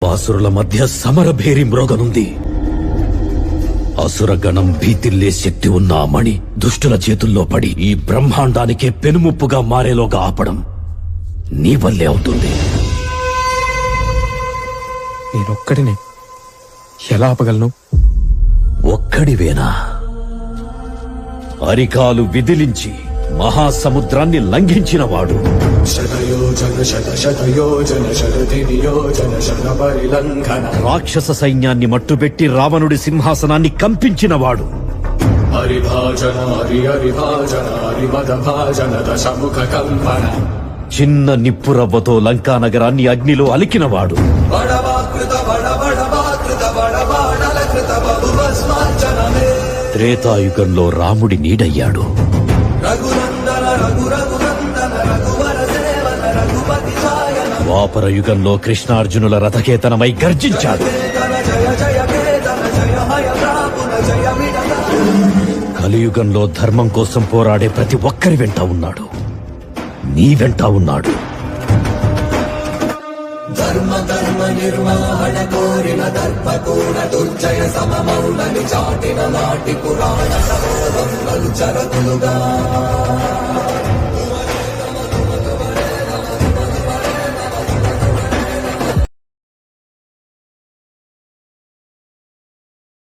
వాసురుల మధ్య సమరభేరి మ్రోగనుంది. అసురగణం భీతిల్లే శక్తి ఉన్న ఆ మణి దుష్టుల చేతుల్లో పడి ఈ బ్రహ్మాండానికే పెనుముప్పుగా మారేలోగా ఆపడం నీ వల్లే అవుతుంది. నేనొక్కడినే ఎలా ఆపగలను? ఒక్కడివేనా? అరికాలు విదిలించి మహాసముద్రాన్ని లంఘించినవాడు, రాక్షస సైన్యాన్ని మట్టుబెట్టి రావణుడి సింహాసనాన్ని కంపించినవాడు, చిన్న నిప్పురవ్వతో లంకా నగరాన్ని అగ్నిలో అలికినవాడు, త్రేతాయుగంలో రాముడి నీడయ్యాడు, ద్వాపర యుగంలో కృష్ణార్జునుల రథకేతనమై గర్జించాడు, కలియుగంలో ధర్మం కోసం పోరాడే ప్రతి ఒక్కరి వెంట ఉన్నాడు, నీ వెంట ఉన్నాడు. ధర్మ నిర్వహణ కోరిన దర్పకూడ దుర్జయ సమమౌలని చాటిన నాటి పురాణ సరోదం చరకులుగా